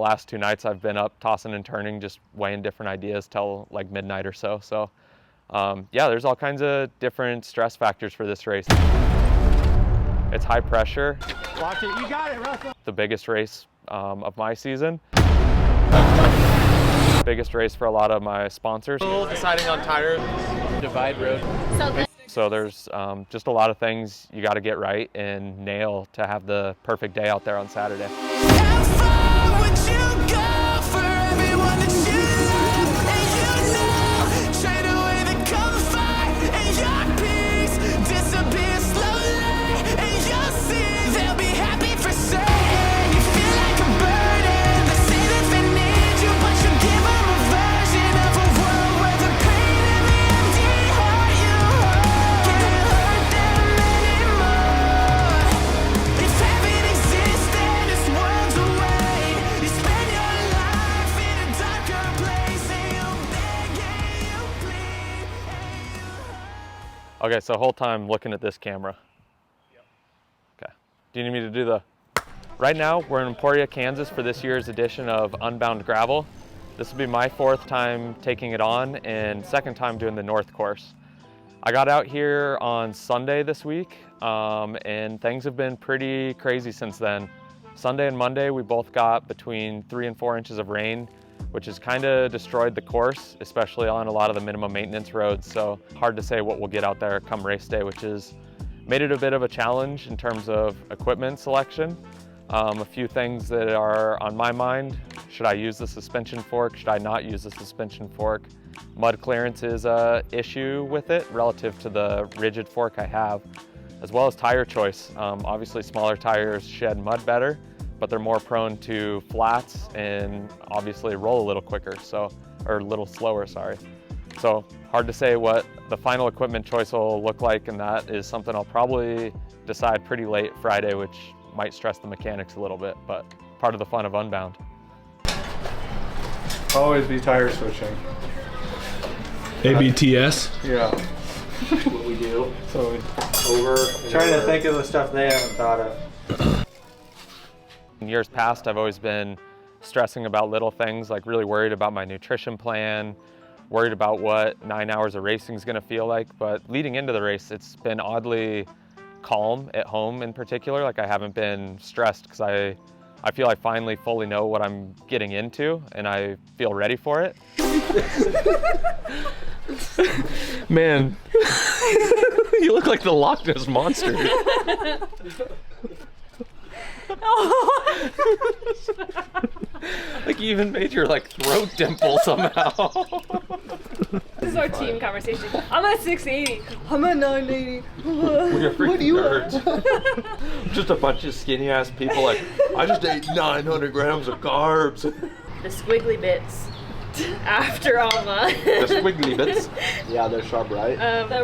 Last 2 nights I've been up tossing and turning, just weighing different ideas till like midnight or so. So yeah, there's all kinds of different stress factors for this race. It's high pressure. Watch it, you got it, Russell. The biggest race of my season. Biggest race for a lot of my sponsors. Deciding on tire, divide road. So there's just a lot of things you got to get right and nail to have the perfect day out there on Saturday. Okay, so whole time looking at this camera. Okay. Do you need me to do the... Right now, we're in Emporia, Kansas for this year's edition of Unbound Gravel. This will be my 4th time taking it on and 2nd time doing the North course. I got out here on Sunday this week, and things have been pretty crazy since then. Sunday and Monday, we both got between 3 and 4 inches of rain, which has kind of destroyed the course, especially on a lot of the minimum maintenance roads. So hard to say what we'll get out there come race day, which has made it a bit of a challenge in terms of equipment selection. A few things that are on my mind. Should I use the suspension fork? Should I not use the suspension fork? Mud clearance is an issue with it relative to the rigid fork I have, as well as tire choice. Obviously smaller tires shed mud better, but they're more prone to flats and obviously roll a little quicker, so, or a little slower, sorry. So hard to say what the final equipment choice will look like, and that is something I'll probably decide pretty late Friday, which might stress the mechanics a little bit, but part of the fun of Unbound. Always be tire switching. ABTS? Yeah. What we do. So Trying to think of the stuff they haven't thought of. In years past, I've always been stressing about little things, like really worried about my nutrition plan, worried about what 9 hours of racing is going to feel like. But leading into the race, it's been oddly calm at home in particular. Like I haven't been stressed because I feel I finally fully know what I'm getting into and I feel ready for it. Man, you look like the Loch Ness Monster. Like you even made your like throat dimple somehow. This is our team conversation. I'm at 680. I'm at 980. We're freaking nerds. Just a bunch of skinny ass people like, I just ate 900 grams of carbs. The squiggly bits after Alma. The squiggly bits. yeah, they're sharp, right?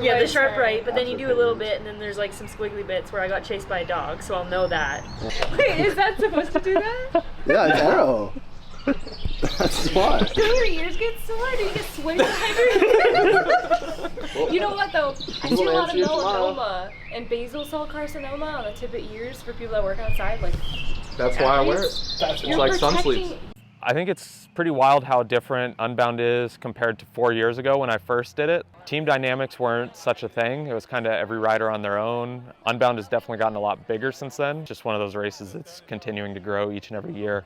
Yeah, the sharp right, but then you do a little bit and then there's like some squiggly bits where I got chased by a dog, so I'll know that. Wait, is that supposed to do that? Yeah, it's arrow. That's why. Do your ears get sore? Do you get swing dehydrated? You know what though? I see a lot of melanoma and basal cell carcinoma on the tip of ears for people that work outside. Like That's why I wear it. It's like sun sleeves. I think it's pretty wild how different Unbound is compared to 4 years ago when I first did it. Team dynamics weren't such a thing. It was kind of every rider on their own. Unbound has definitely gotten a lot bigger since then. Just one of those races that's continuing to grow each and every year.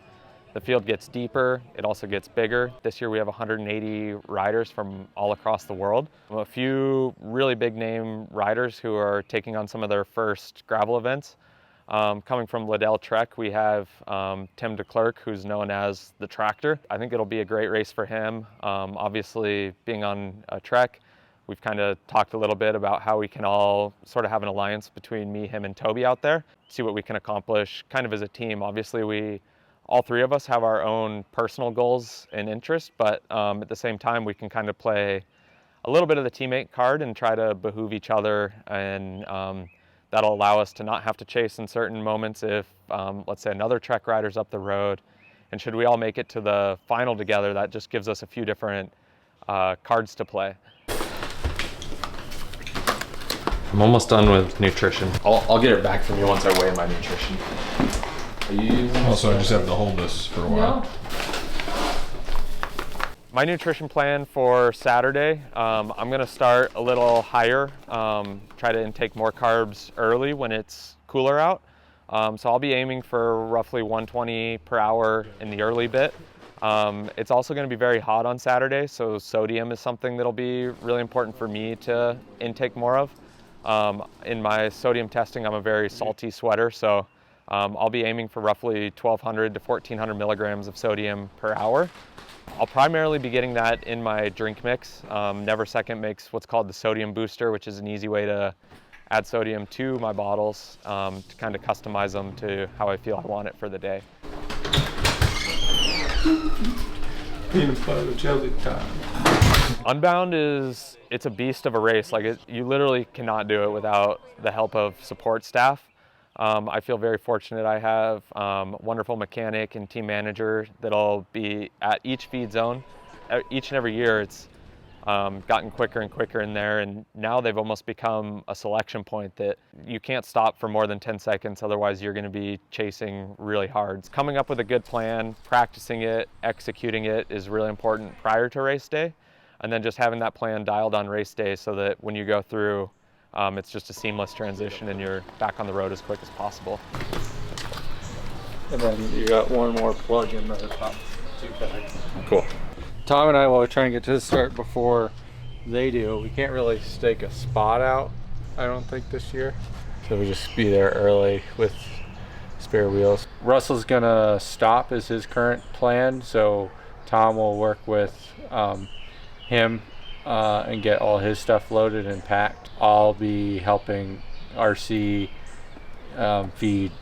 The field gets deeper, it also gets bigger. This year we have 180 riders from all across the world. A few really big name riders who are taking on some of their first gravel events. Coming from Liddell Trek, we have Tim DeClerc, who's known as the Tractor. I think it'll be a great race for him. Obviously, being on a Trek, we've kind of talked a little bit about how we can all sort of have an alliance between me, him, and Toby out there, see what we can accomplish kind of as a team. Obviously, all three of us have our own personal goals and interests, but at the same time, we can kind of play a little bit of the teammate card and try to behoove each other, and that'll allow us to not have to chase in certain moments if, let's say, another Trek rider's up the road. And should we all make it to the final together, that just gives us a few different cards to play. I'm almost done with nutrition. I'll get it back from you once I weigh my nutrition. Are you using Also, I just have to hold this for a while. No. My nutrition plan for Saturday, I'm gonna start a little higher, try to intake more carbs early when it's cooler out. So I'll be aiming for roughly 120 per hour in the early bit. It's also gonna be very hot on Saturday, so sodium is something that'll be really important for me to intake more of. In my sodium testing, I'm a very salty sweater, so I'll be aiming for roughly 1,200 to 1,400 milligrams of sodium per hour. I'll primarily be getting that in my drink mix. Never Second makes what's called the sodium booster, which is an easy way to add sodium to my bottles to kind of customize them to how I feel I want it for the day. Peanut butter jelly time. Unbound it's a beast of a race. Like you literally cannot do it without the help of support staff. I feel very fortunate. I have a wonderful mechanic and team manager that'll be at each feed zone. Each and every year it's gotten quicker and quicker in there, and now they've almost become a selection point that you can't stop for more than 10 seconds, otherwise you're going to be chasing really hard. Coming up with a good plan, practicing it, executing it is really important prior to race day, and then just having that plan dialed on race day so that when you go through, it's just a seamless transition and you're back on the road as quick as possible. And then you got one more plug in the top 2 bags. Cool. Tom and I will try and get to the start before they do. We can't really stake a spot out, I don't think, this year. So we just be there early with spare wheels. Russell's gonna stop is his current plan, so Tom will work with him and get all his stuff loaded and packed. I'll be helping RC feed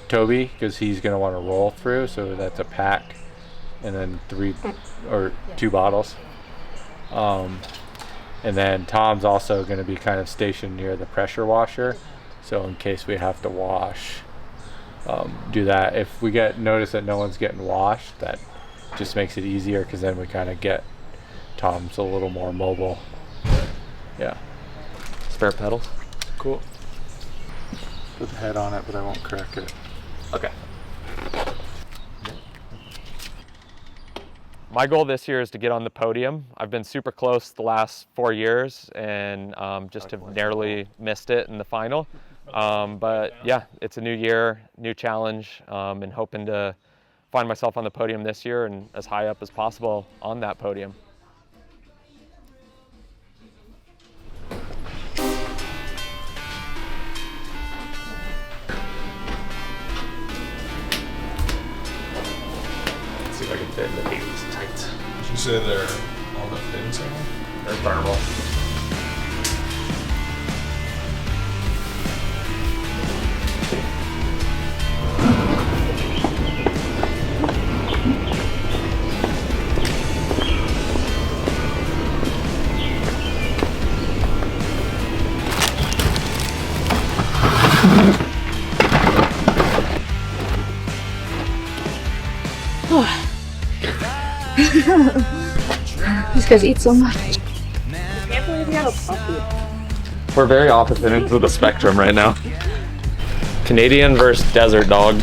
Toby because he's going to want to roll through, so that's a pack and then 2 bottles. And then Tom's also going to be kind of stationed near the pressure washer, so in case we have to wash, do that. If we notice that no one's getting washed, that just makes it easier because then we kind of get Tom's a little more mobile. Yeah. Spare pedals? Cool. Put the head on it, but I won't crack it. Okay. My goal this year is to get on the podium. I've been super close the last 4 years and just have narrowly missed it in the final. But yeah, it's a new year, new challenge, and hoping to find myself on the podium this year and as high up as possible on that podium. See if I can fit in the baby's tights. Did you say they're on the fin side? They're thermal. These guys eat so much. I can't believe you have a puppy. We're very opposite ends of the spectrum right now. Canadian versus desert dog.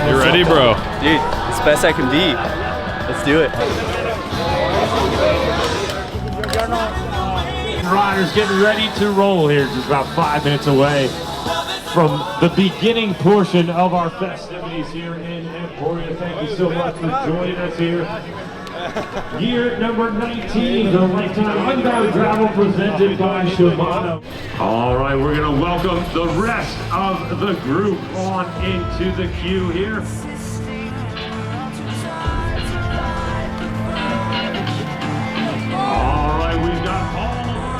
You ready, bro? Dude, it's the best I can be. Let's do it. Riders getting ready to roll here, just about 5 minutes away from the beginning portion of our festivities here in Emporia. Thank you so much for joining us here. Year number 19, the Lifetime Unbound Gravel presented by Shimano. All right, we're going to welcome the rest of the group on into the queue here. All right, we've got all of our...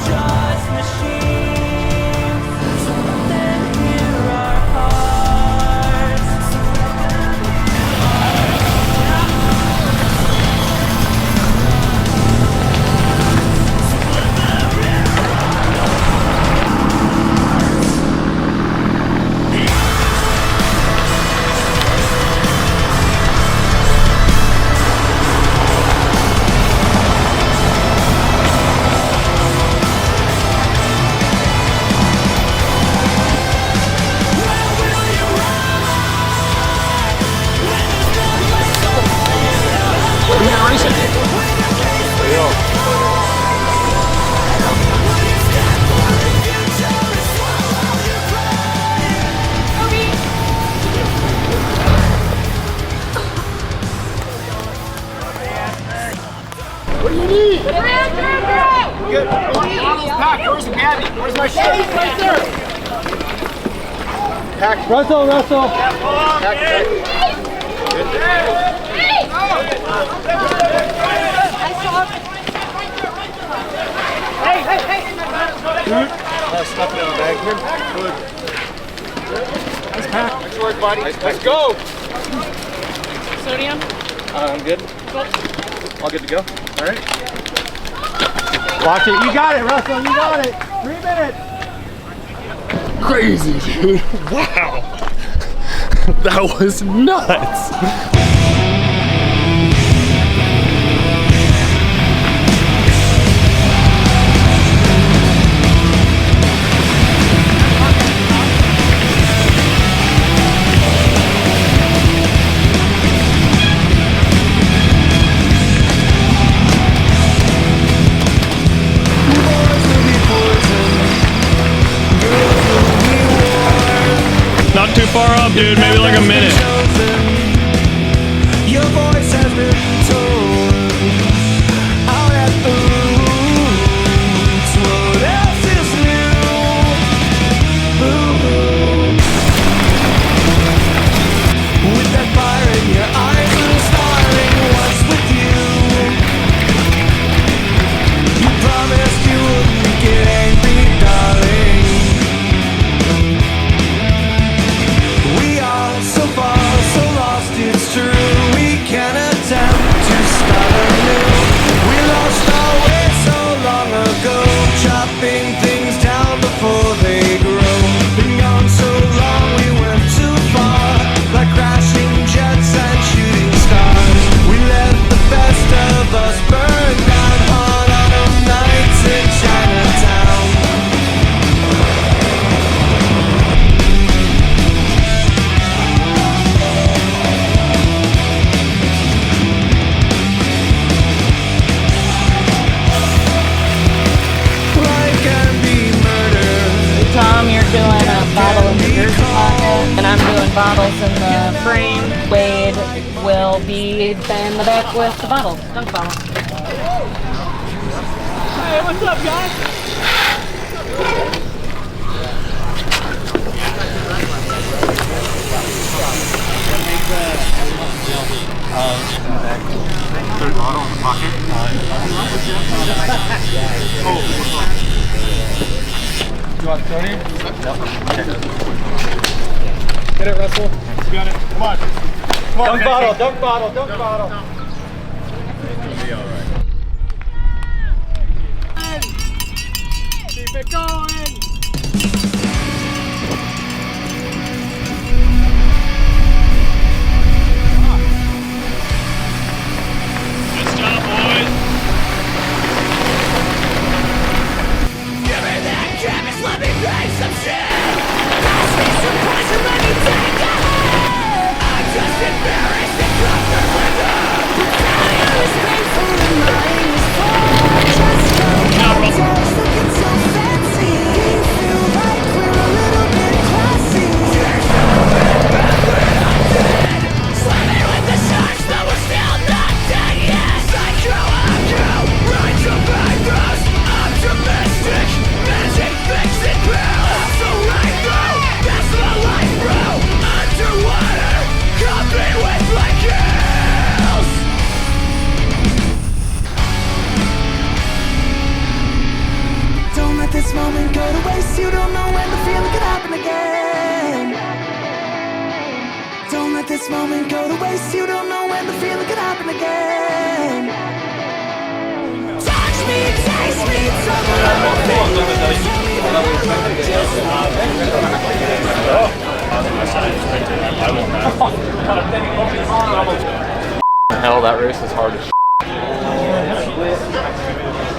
Just machines. good. Bottles packed. Where's Gavin? Where's my shit? Right there. Pack. Russell. Pack. Hey. Stuff in the bag here. Good. Nice pack. Nice work, buddy. Let's go. Sodium? I'm good. All good to go. All right. Watch it. You got it, Russell. You got it. 3 minutes. Crazy, dude. Wow. That was nuts. Not too far up, dude. Maybe like a minute. Your voice has been told out at the roots. What else is new? With that fire in your eyes and starring what's with you. You promised you wouldn't get angry, darling. We are so far, so lost, it's true. We can attempt to start anew. We lost our way so long ago, chopping things down before they grow. Been gone so long, we went too far, like crashing jets and shooting stars. We let the best of us burn down hot autumn nights in Chinatown. Life can be murder. Tom, you're doing a bottle in the jersey pocket, and I'm doing bottles in the frame. Wade will be in the back with the bottle, dunk bottle. Hey, what's up, guys? Third bottle in the pocket. You want Tony? Get it, Russell. You got it. Come on. Come on. Dunk bottle. Keep it going. Good job, boys. Give me that canvas, let me make some shit. Ask me some pressure, let me take a hit. I'm just embarrassed and dropped the liquor. Telling you is painful and lying is fun. Just just looking so fancy. Feel like we're a little bit classy. There's no way back when I'm dead. Swimming with the sharks, though we're still not dead yet. Ride to bad gross, optimistic. Magic fix it, bro. So right through, that's my life, bro. Underwater, covered with my kills. Don't let this moment go to waste. You don't know when the feeling could happen again. Don't let this moment go to waste. You don't know when the feeling could happen again. Touch me, taste me, Hell, that race is hard as shit.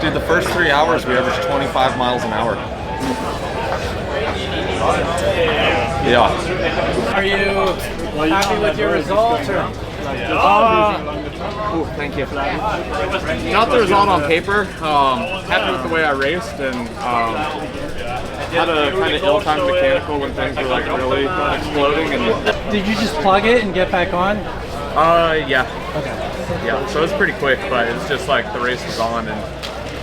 Dude, the first 3 hours we averaged 25 miles an hour. Yeah. Are you happy with your results? Or? Thank you. Not the result on paper. Happy with the way I raced, and had a kind of ill-timed mechanical when things were like really exploding. And Did you just plug it and get back on? yeah. Okay. Yeah. So it was pretty quick, but it's just like the race was on, and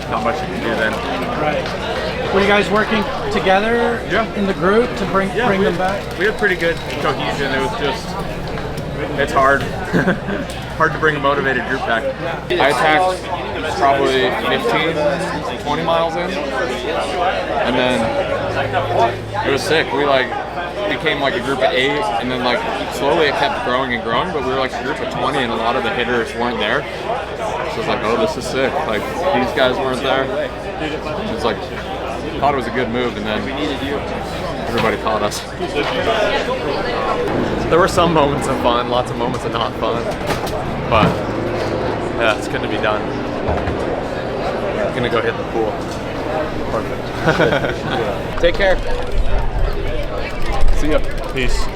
not much you can do then. Right. Were you guys working together in the group to bring them back? We had pretty good cohesion. It was just, it's hard. Hard to bring a motivated group back. I attacked probably 15, 20 miles in, and then it was sick. We like became like a group of 8, and then like slowly it kept growing and growing, but we were like a group of 20, and a lot of the hitters weren't there. So it was like, oh, this is sick. Like these guys weren't there. It was like, thought it was a good move, and then everybody caught us. There were some moments of fun, lots of moments of not fun, but yeah, it's good to be done. I'm gonna go hit the pool. Perfect. Take care. See ya. Peace.